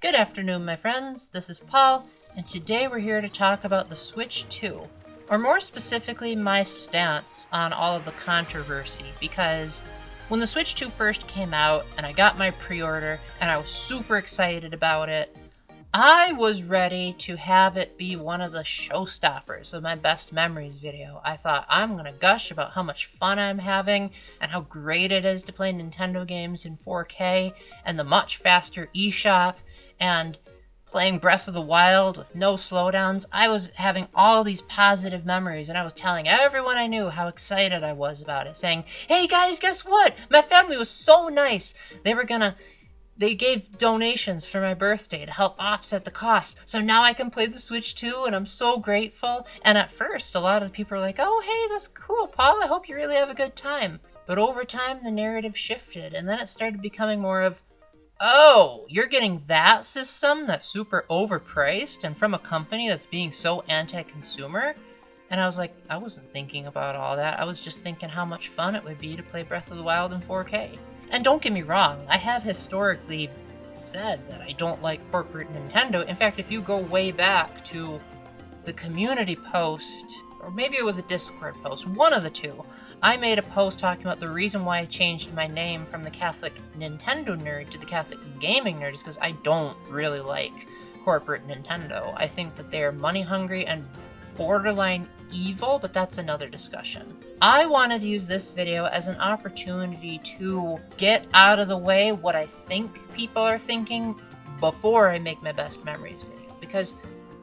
Good afternoon, my friends. This is Paul, and today we're here to talk about the Switch 2, or more specifically, my stance on all of the controversy, because when the Switch 2 first came out, and I got my pre-order, and I was super excited about it, I was ready to have it be one of the showstoppers of my best memories video. I thought, I'm gonna gush about how much fun I'm having and how great it is to play Nintendo games in 4K and the much faster eShop and playing Breath of the Wild with no slowdowns. I was having all these positive memories, and I was telling everyone I knew how excited I was about it, saying, hey guys, guess what? My family was so nice. They gave donations for my birthday to help offset the cost. So now I can play the Switch 2, and I'm so grateful. And at first, a lot of the people were like, oh, hey, that's cool, Paul. I hope you really have a good time. But over time, the narrative shifted, and then it started becoming more of, oh, you're getting that system that's super overpriced and from a company that's being so anti-consumer? And I was like, I wasn't thinking about all that. I was just thinking how much fun it would be to play Breath of the Wild in 4K. And don't get me wrong, I have historically said that I don't like corporate Nintendo. In fact, if you go way back to the community post, or maybe it was a Discord post, one of the two, I made a post talking about the reason why I changed my name from the Catholic Nintendo nerd to the Catholic gaming nerd is because I don't really like corporate Nintendo. I think that they're money hungry and borderline evil, but that's another discussion. I wanted to use this video as an opportunity to get out of the way what I think people are thinking before I make my best memories video. Because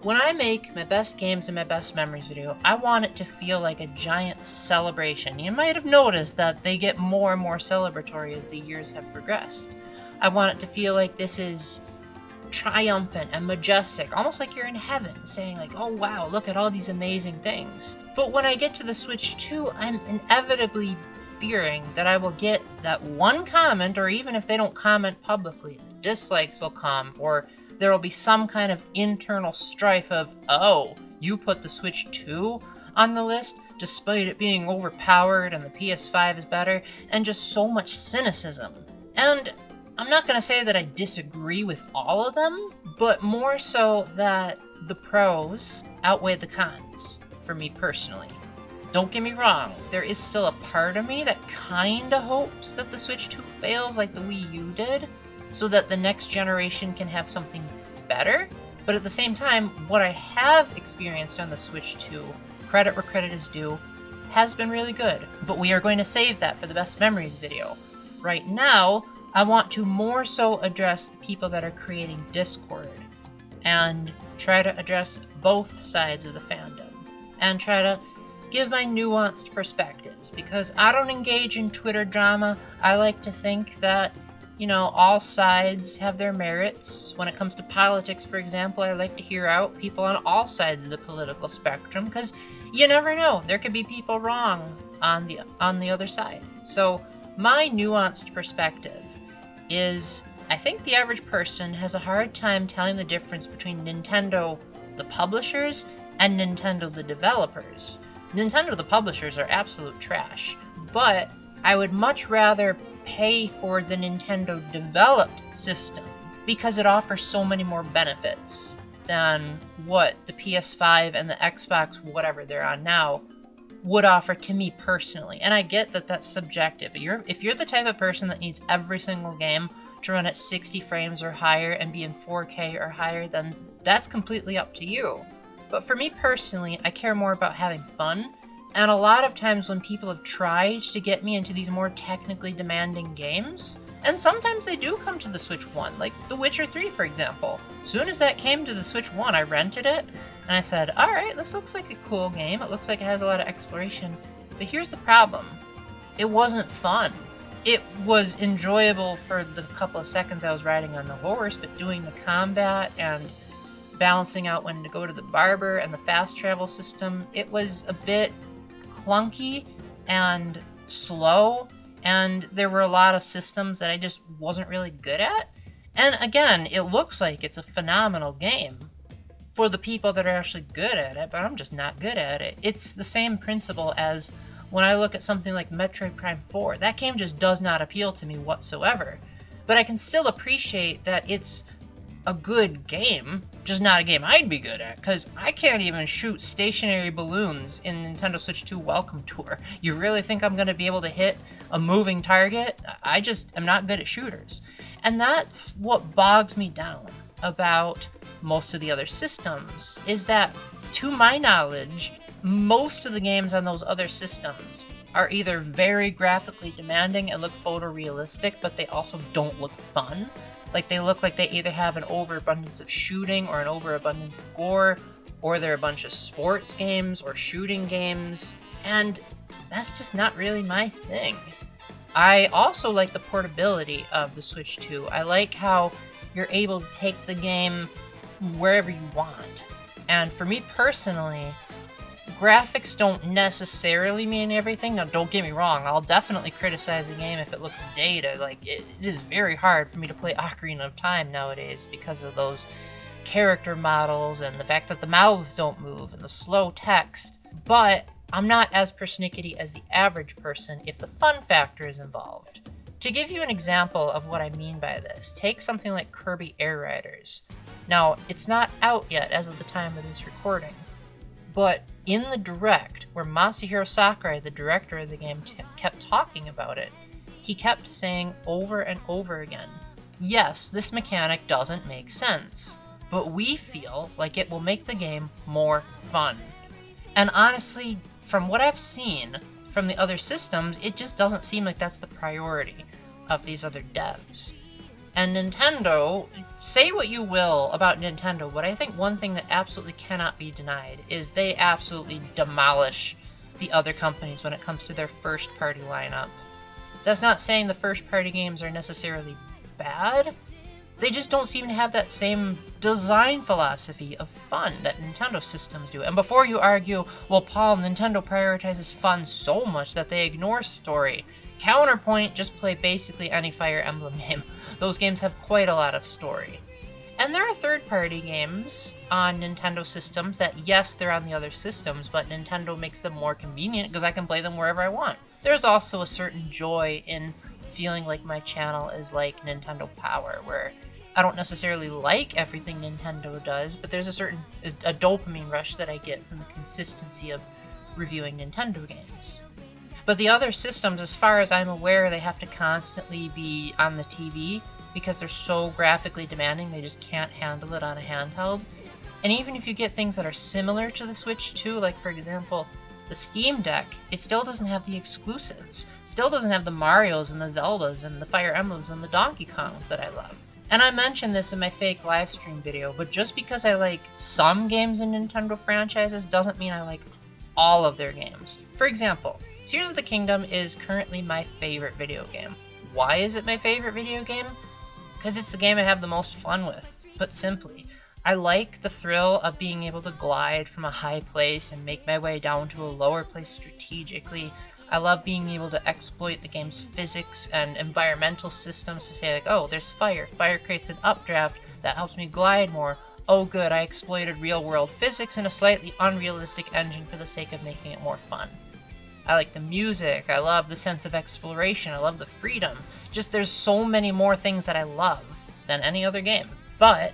when I make my best games and my best memories video, I want it to feel like a giant celebration. You might have noticed that they get more and more celebratory as the years have progressed. I want it to feel like this is triumphant and majestic, almost like you're in heaven, saying like, oh wow, look at all these amazing things. But when I get to the Switch 2, I'm inevitably fearing that I will get that one comment, or even if they don't comment publicly, the dislikes will come, or there will be some kind of internal strife of, oh, you put the Switch 2 on the list despite it being overpowered and the PS5 is better, and just so much cynicism. And I'm not going to say that I disagree with all of them, but more so that the pros outweigh the cons, for me personally. Don't get me wrong, there is still a part of me that kinda hopes that the Switch 2 fails like the Wii U did, so that the next generation can have something better. But at the same time, what I have experienced on the Switch 2, credit where credit is due, has been really good. But we are going to save that for the best memories video. Right now, I want to more so address the people that are creating Discord and try to address both sides of the fandom and try to give my nuanced perspectives, because I don't engage in Twitter drama. I like to think that, you know, all sides have their merits. When it comes to politics, for example, I like to hear out people on all sides of the political spectrum, because you never know, there could be people wrong on the other side. So my nuanced perspective is, I think the average person has a hard time telling the difference between Nintendo, the publishers, and Nintendo, the developers. Nintendo, the publishers, are absolute trash, but I would much rather pay for the Nintendo developed system because it offers so many more benefits than what the PS5 and the Xbox, whatever they're on now, would offer to me personally. And I get that that's subjective. If you're the type of person that needs every single game to run at 60 frames or higher and be in 4K or higher, then that's completely up to you. But for me personally, I care more about having fun. And a lot of times when people have tried to get me into these more technically demanding games, and sometimes they do come to the Switch 1, like The Witcher 3, for example. As soon as that came to the Switch 1, I rented it, and I said, alright, this looks like a cool game. It looks like it has a lot of exploration. But here's the problem. It wasn't fun. It was enjoyable for the couple of seconds I was riding on the horse, but doing the combat and balancing out when to go to the barber and the fast travel system, it was a bit clunky and slow, and there were a lot of systems that I just wasn't really good at. And again, it looks like it's a phenomenal game for the people that are actually good at it, but I'm just not good at it. It's the same principle as when I look at something like Metroid Prime 4. That game just does not appeal to me whatsoever. But I can still appreciate that it's a good game, just not a game I'd be good at, because I can't even shoot stationary balloons in Nintendo Switch 2 Welcome Tour. You really think I'm going to be able to hit a moving target? I just am not good at shooters. And that's what bogs me down about most of the other systems, is that, to my knowledge, most of the games on those other systems are either very graphically demanding and look photorealistic, but they also don't look fun. Like, they look like they either have an overabundance of shooting or an overabundance of gore, or they're a bunch of sports games or shooting games, and that's just not really my thing. I also like the portability of the Switch 2. I like how you're able to take the game wherever you want. And for me personally, graphics don't necessarily mean everything. Now, don't get me wrong, I'll definitely criticize a game if it looks dated. Like, it is very hard for me to play Ocarina of Time nowadays because of those character models and the fact that the mouths don't move and the slow text. But I'm not as persnickety as the average person if the fun factor is involved. To give you an example of what I mean by this, take something like Kirby Air Riders. Now, it's not out yet as of the time of this recording, but in the direct, where Masahiro Sakurai, the director of the game, kept talking about it, he kept saying over and over again, yes, this mechanic doesn't make sense, but we feel like it will make the game more fun. And honestly, from what I've seen from the other systems, it just doesn't seem like that's the priority of these other devs. And Nintendo, say what you will about Nintendo, but I think one thing that absolutely cannot be denied is they absolutely demolish the other companies when it comes to their first-party lineup. That's not saying the first-party games are necessarily bad. They just don't seem to have that same design philosophy of fun that Nintendo systems do. And before you argue, well, Paul, Nintendo prioritizes fun so much that they ignore story. Counterpoint, just play basically any Fire Emblem game. Those games have quite a lot of story. And there are third-party games on Nintendo systems that, yes, they're on the other systems, but Nintendo makes them more convenient because I can play them wherever I want. There's also a certain joy in feeling like my channel is like Nintendo Power, where I don't necessarily like everything Nintendo does, but there's a dopamine rush that I get from the consistency of reviewing Nintendo games. But the other systems, as far as I'm aware, they have to constantly be on the TV because they're so graphically demanding, they just can't handle it on a handheld. And even if you get things that are similar to the Switch 2, like for example, the Steam Deck, it still doesn't have the exclusives. Still doesn't have the Marios and the Zeldas and the Fire Emblems and the Donkey Kongs that I love. And I mentioned this in my fake livestream video, but just because I like some games in Nintendo franchises doesn't mean I like all of their games. For example, Tears of the Kingdom is currently my favorite video game. Why is it my favorite video game? Because it's the game I have the most fun with. Put simply, I like the thrill of being able to glide from a high place and make my way down to a lower place strategically. I love being able to exploit the game's physics and environmental systems to say like, oh, there's fire. Fire creates an updraft that helps me glide more. Oh good, I exploited real-world physics in a slightly unrealistic engine for the sake of making it more fun. I like the music, I love the sense of exploration, I love the freedom. Just there's so many more things that I love than any other game. But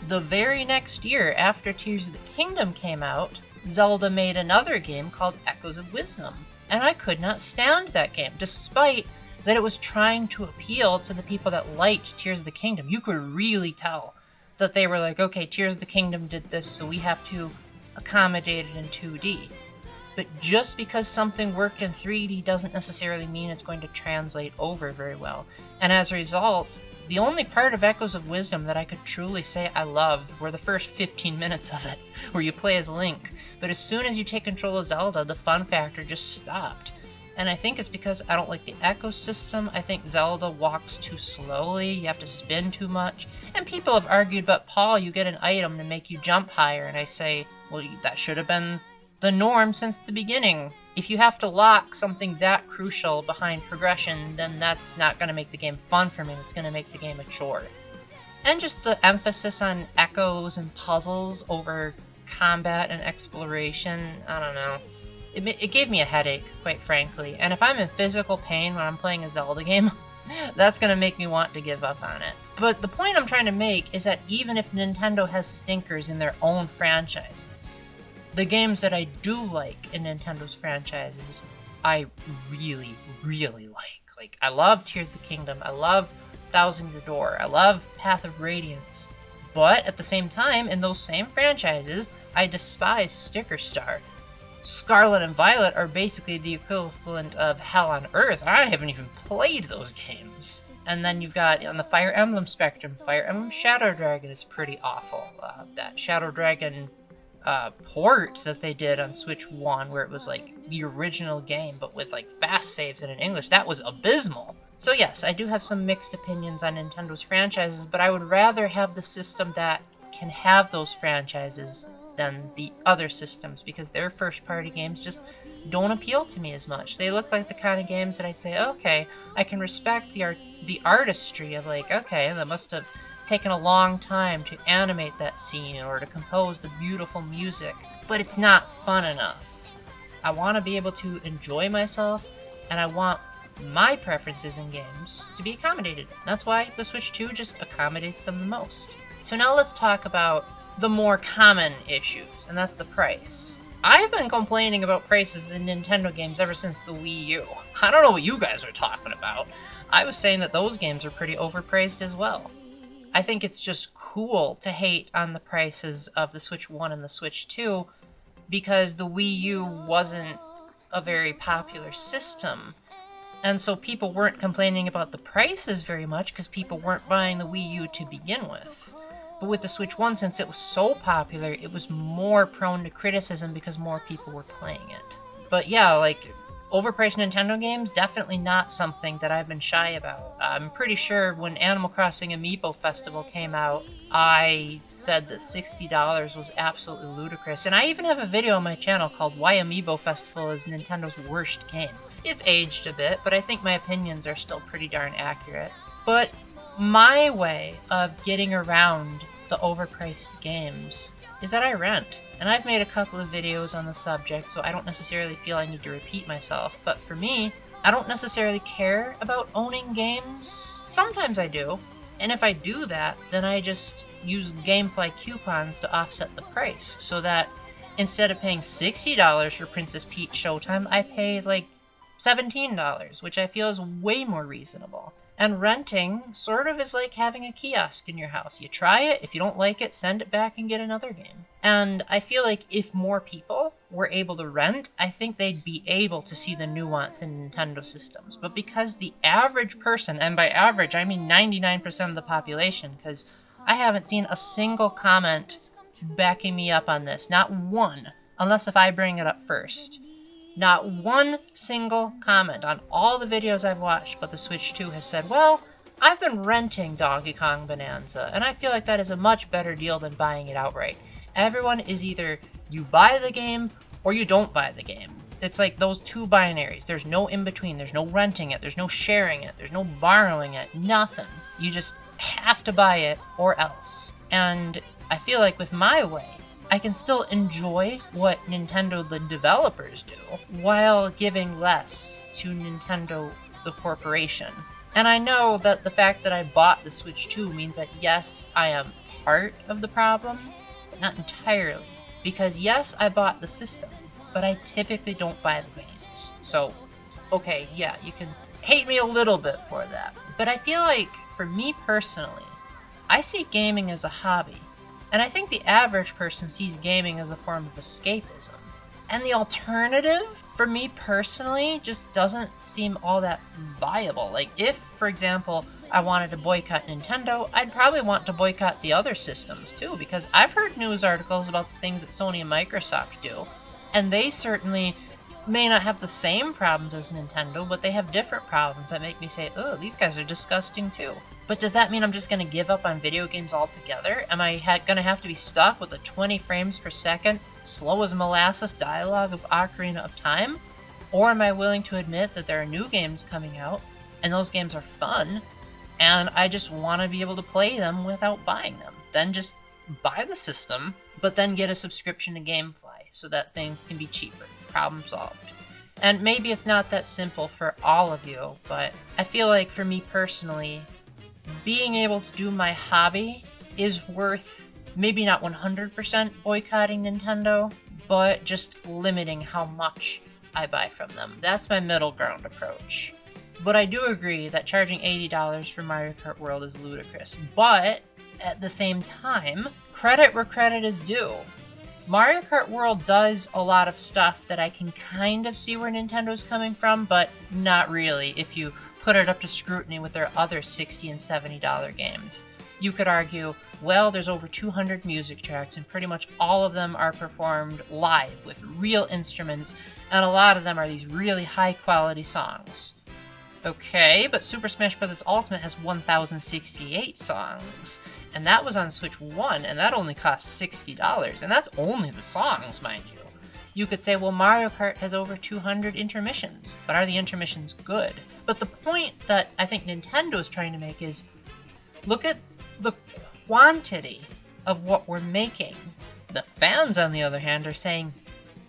the very next year after Tears of the Kingdom came out, Zelda made another game called Echoes of Wisdom. And I could not stand that game, despite that it was trying to appeal to the people that liked Tears of the Kingdom. You could really tell that they were like, okay, Tears of the Kingdom did this, so we have to accommodate it in 2D. But just because something worked in 3D doesn't necessarily mean it's going to translate over very well. And as a result, the only part of Echoes of Wisdom that I could truly say I loved were the first 15 minutes of it, where you play as Link. But as soon as you take control of Zelda, the fun factor just stopped. And I think it's because I don't like the Echo system. I think Zelda walks too slowly, you have to spin too much. And people have argued, but Paul, you get an item to make you jump higher. And I say, well, that should have been the norm since the beginning. If you have to lock something that crucial behind progression, then that's not going to make the game fun for me. It's going to make the game a chore. And just the emphasis on echoes and puzzles over combat and exploration, I don't know. It gave me a headache, quite frankly. And if I'm in physical pain when I'm playing a Zelda game, That's gonna make me want to give up on it. But the point I'm trying to make is that even if Nintendo has stinkers in their own franchises, the games that I do like in Nintendo's franchises, I really, really like. Like, I love Tears of the Kingdom, I love Thousand Year Door, I love Path of Radiance. But at the same time, in those same franchises, I despise Sticker Star. Scarlet and Violet are basically the equivalent of Hell on Earth. I haven't even played those games. And then you've got, on the Fire Emblem spectrum, Fire Emblem Shadow Dragon is pretty awful. That Shadow Dragon port that they did on Switch 1, where it was like the original game, but with like fast saves and in English, that was abysmal. So yes, I do have some mixed opinions on Nintendo's franchises, but I would rather have the system that can have those franchises than the other systems, because their first-party games just don't appeal to me as much. They look like the kind of games that I'd say, okay, I can respect the artistry of, like, okay, that must have taken a long time to animate that scene or to compose the beautiful music, but it's not fun enough. I want to be able to enjoy myself, and I want my preferences in games to be accommodated. That's why the Switch 2 just accommodates them the most. So now let's talk about the more common issues, and that's the price. I've been complaining about prices in Nintendo games ever since the Wii U. I don't know what you guys are talking about. I was saying that those games are pretty overpriced as well. I think it's just cool to hate on the prices of the Switch 1 and the Switch 2 because the Wii U wasn't a very popular system. And so people weren't complaining about the prices very much because people weren't buying the Wii U to begin with. But with the Switch 1, since it was so popular, it was more prone to criticism because more people were playing it. But yeah, like, overpriced Nintendo games, definitely not something that I've been shy about. I'm pretty sure when Animal Crossing Amiibo Festival came out, I said that $60 was absolutely ludicrous. And I even have a video on my channel called Why Amiibo Festival is Nintendo's Worst Game. It's aged a bit, but I think my opinions are still pretty darn accurate. But my way of getting around the overpriced games is that I rent. And I've made a couple of videos on the subject, so I don't necessarily feel I need to repeat myself. But for me, I don't necessarily care about owning games. Sometimes I do. And if I do that, then I just use GameFly coupons to offset the price. So that instead of paying $60 for Princess Peach Showtime, I pay like $17, which I feel is way more reasonable. And renting sort of is like having a kiosk in your house. You try it, if you don't like it, send it back and get another game. And I feel like if more people were able to rent, I think they'd be able to see the nuance in Nintendo systems. But because the average person, and by average I mean 99% of the population, because I haven't seen a single comment backing me up on this, not one, unless if I bring it up first. Not one single comment on all the videos I've watched but the Switch 2 has said, well, I've been renting Donkey Kong Bonanza, and I feel like that is a much better deal than buying it outright. Everyone is either you buy the game or you don't buy the game. It's like those two binaries. There's no in-between. There's no renting it. There's no sharing it. There's no borrowing it. Nothing. You just have to buy it or else. And I feel like with my way, I can still enjoy what Nintendo, the developers, do, while giving less to Nintendo, the corporation. And I know that the fact that I bought the Switch 2 means that, yes, I am part of the problem, but not entirely. Because, yes, I bought the system, but I typically don't buy the games. So, okay, yeah, you can hate me a little bit for that. But I feel like, for me personally, I see gaming as a hobby. And I think the average person sees gaming as a form of escapism. And the alternative, for me personally, just doesn't seem all that viable. Like, if, for example, I wanted to boycott Nintendo, I'd probably want to boycott the other systems too, because I've heard news articles about the things that Sony and Microsoft do, and they certainly may not have the same problems as Nintendo, but they have different problems that make me say, oh, these guys are disgusting too. But does that mean I'm just going to give up on video games altogether? Am I going to have to be stuck with a 20 frames per second, slow as molasses dialogue of Ocarina of Time? Or am I willing to admit that there are new games coming out, and those games are fun, and I just want to be able to play them without buying them? Then just buy the system, but then get a subscription to GameFly so that things can be cheaper. Problem solved. And maybe it's not that simple for all of you, but I feel like for me personally, being able to do my hobby is worth maybe not 100% boycotting Nintendo, but just limiting how much I buy from them. That's my middle ground approach. But I do agree that charging $80 for Mario Kart World is ludicrous. But at the same time, credit where credit is due. Mario Kart World does a lot of stuff that I can kind of see where Nintendo's coming from, but not really if you put it up to scrutiny with their other $60 and $70 games. You could argue, well, there's over 200 music tracks, and pretty much all of them are performed live with real instruments, and a lot of them are these really high-quality songs. Okay, but Super Smash Bros. Ultimate has 1,068 songs, and that was on Switch 1, and that only cost $60, and that's only the songs, mind you. You could say, well, Mario Kart has over 200 intermissions, but are the intermissions good? But the point that I think Nintendo is trying to make is, look at the quantity of what we're making. The fans, on the other hand, are saying,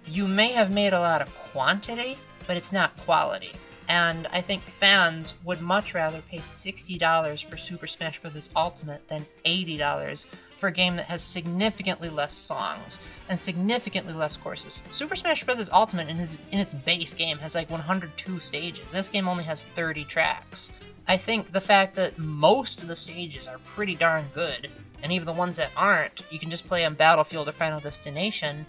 you may have made a lot of quantity, but it's not quality. And I think fans would much rather pay $60 for Super Smash Bros. Ultimate than $80 for a game that has significantly less songs and significantly less courses. Super Smash Bros. Ultimate in its base game has like 102 stages. This game only has 30 tracks. I think the fact that most of the stages are pretty darn good, and even the ones that aren't, you can just play on Battlefield or Final Destination,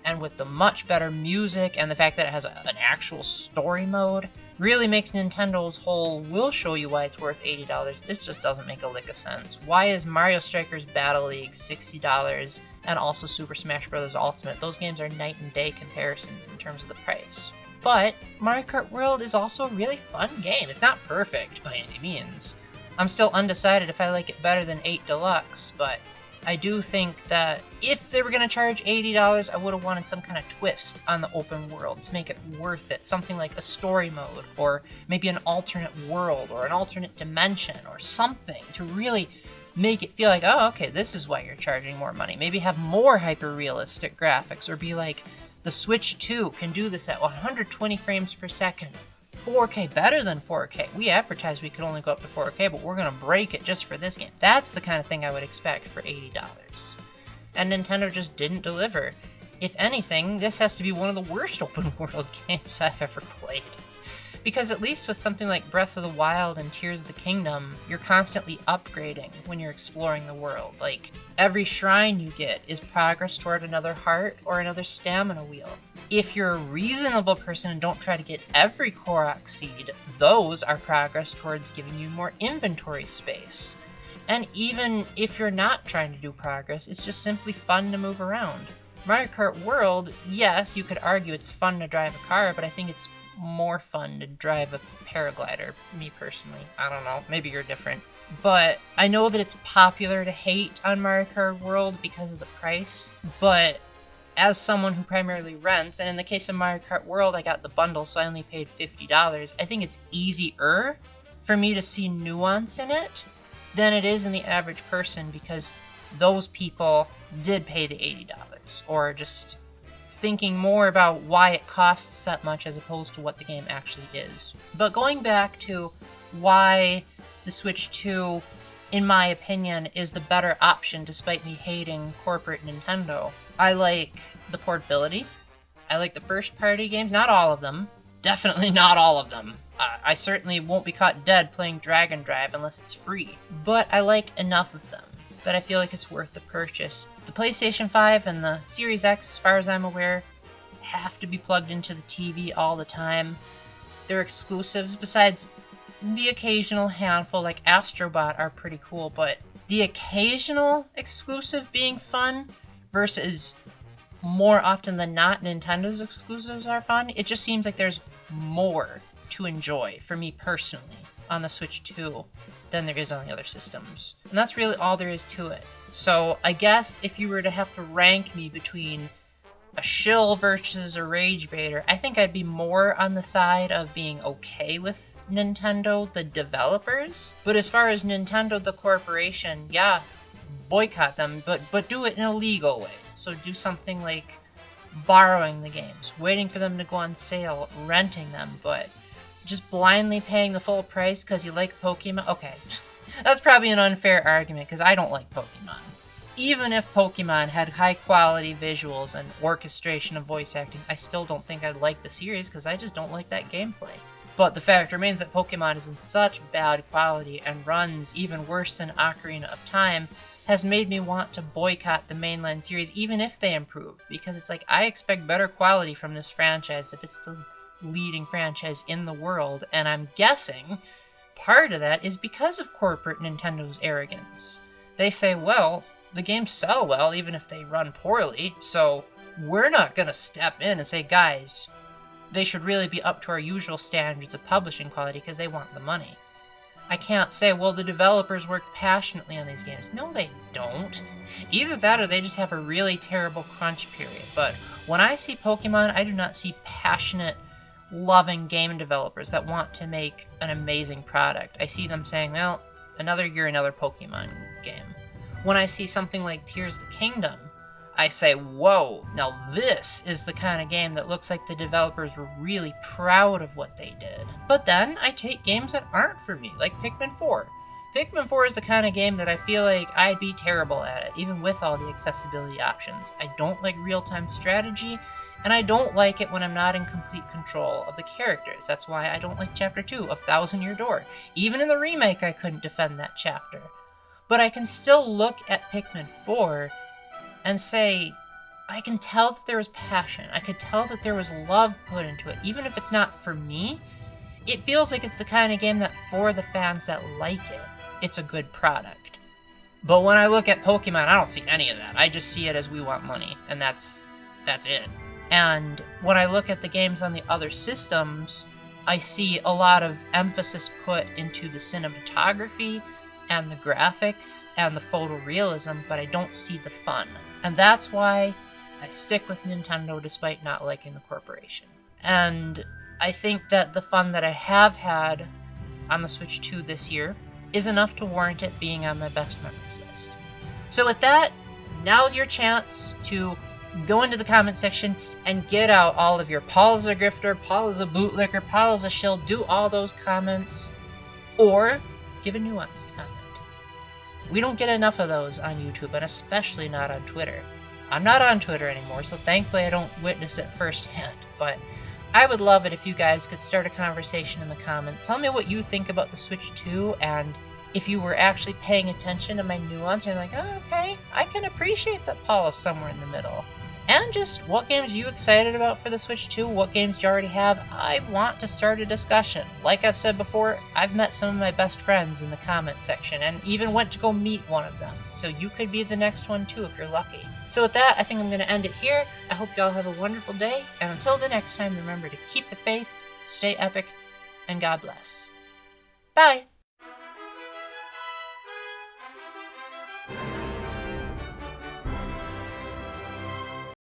and with the much better music and the fact that it has an actual story mode, really makes Nintendo's whole "we'll show you why it's worth $80." This just doesn't make a lick of sense. Why is Mario Strikers Battle League $60 and also Super Smash Bros. Ultimate? Those games are night and day comparisons in terms of the price. But Mario Kart World is also a really fun game. It's not perfect by any means. I'm still undecided if I like it better than 8 Deluxe, but I do think that if they were going to charge $80, I would have wanted some kind of twist on the open world to make it worth it. Something like a story mode, or maybe an alternate world, or an alternate dimension, or something to really make it feel like, oh, okay, this is why you're charging more money. Maybe have more hyper-realistic graphics, or be like, the Switch 2 can do this at 120 frames per second. 4K, better than 4K. We advertised we could only go up to 4K, but we're going to break it just for this game. That's the kind of thing I would expect for $80. And Nintendo just didn't deliver. If anything, this has to be one of the worst open world games I've ever played. Because at least with something like Breath of the Wild and Tears of the Kingdom, you're constantly upgrading when you're exploring the world. Like, every shrine you get is progress toward another heart or another stamina wheel. If you're a reasonable person and don't try to get every Korok seed, those are progress towards giving you more inventory space. And even if you're not trying to do progress, it's just simply fun to move around. Mario Kart World, yes, you could argue it's fun to drive a car, but I think it's more fun to drive a paraglider, me personally. I don't know, maybe you're different. But I know that it's popular to hate on Mario Kart World because of the price, but as someone who primarily rents, and in the case of Mario Kart World, I got the bundle, so I only paid $50, I think it's easier for me to see nuance in it than it is in the average person, because those people did pay the $80, or just thinking more about why it costs that much as opposed to what the game actually is. But going back to why the Switch 2, in my opinion, is the better option despite me hating corporate Nintendo. I like the portability. I like the first-party games. Not all of them. Definitely not all of them. I certainly won't be caught dead playing Dragon Drive unless it's free. But I like enough of them that I feel like it's worth the purchase. The PlayStation 5 and the Series X, as far as I'm aware, have to be plugged into the TV all the time. They're exclusives, besides the occasional handful like Astrobot are pretty cool, but the occasional exclusive being fun versus more often than not Nintendo's exclusives are fun, it just seems like there's more to enjoy for me personally on the Switch 2 than there is on the other systems. And that's really all there is to it. So I guess if you were to have to rank me between a shill versus a rage baiter, I think I'd be more on the side of being okay with Nintendo, the developers. But as far as Nintendo, the corporation, yeah, boycott them, but do it in a legal way. So do something like borrowing the games, waiting for them to go on sale, renting them, but just blindly paying the full price because you like Pokemon? Okay, that's probably an unfair argument because I don't like Pokemon. Even if Pokemon had high quality visuals and orchestration of voice acting, I still don't think I'd like the series because I just don't like that gameplay. But the fact remains that Pokemon is in such bad quality and runs even worse than Ocarina of Time has made me want to boycott the mainline series even if they improve, because it's like I expect better quality from this franchise if it's the leading franchise in the world, and I'm guessing part of that is because of corporate Nintendo's arrogance. They say, well, the games sell well even if they run poorly, so we're not gonna step in and say, guys, they should really be up to our usual standards of publishing quality because they want the money. I can't say, well, the developers work passionately on these games. No, they don't. Either that or they just have a really terrible crunch period. But when I see Pokemon, I do not see passionate, loving game developers that want to make an amazing product. I see them saying, well, another year, another Pokemon game. When I see something like Tears of the Kingdom, I say, whoa, now this is the kind of game that looks like the developers were really proud of what they did. But then I take games that aren't for me, like Pikmin 4. Pikmin 4 is the kind of game that I feel like I'd be terrible at it, even with all the accessibility options. I don't like real-time strategy, and I don't like it when I'm not in complete control of the characters. That's why I don't like Chapter 2 of Thousand Year Door. Even in the remake, I couldn't defend that chapter. But I can still look at Pikmin 4 and say, I can tell that there was passion. I could tell that there was love put into it. Even if it's not for me, it feels like it's the kind of game that for the fans that like it, it's a good product. But when I look at Pokemon, I don't see any of that. I just see it as we want money, and that's it. And when I look at the games on the other systems, I see a lot of emphasis put into the cinematography and the graphics and the photorealism, but I don't see the fun. And that's why I stick with Nintendo despite not liking the corporation. And I think that the fun that I have had on the Switch 2 this year is enough to warrant it being on my best memories list. So with that, now's your chance to go into the comment section and get out all of your Paul is a grifter, Paul is a bootlicker, Paul is a shill, do all those comments, or give a nuanced comment. We don't get enough of those on YouTube, and especially not on Twitter. I'm not on Twitter anymore, so thankfully I don't witness it firsthand, but I would love it if you guys could start a conversation in the comments. Tell me what you think about the Switch 2, and if you were actually paying attention to my nuance, you're like, oh, okay, I can appreciate that Paul is somewhere in the middle. And just what games are you excited about for the Switch 2? What games do you already have? I want to start a discussion. Like I've said before, I've met some of my best friends in the comment section and even went to go meet one of them. So you could be the next one too if you're lucky. So with that, I think I'm going to end it here. I hope you all have a wonderful day. And until the next time, remember to keep the faith, stay epic, and God bless. Bye!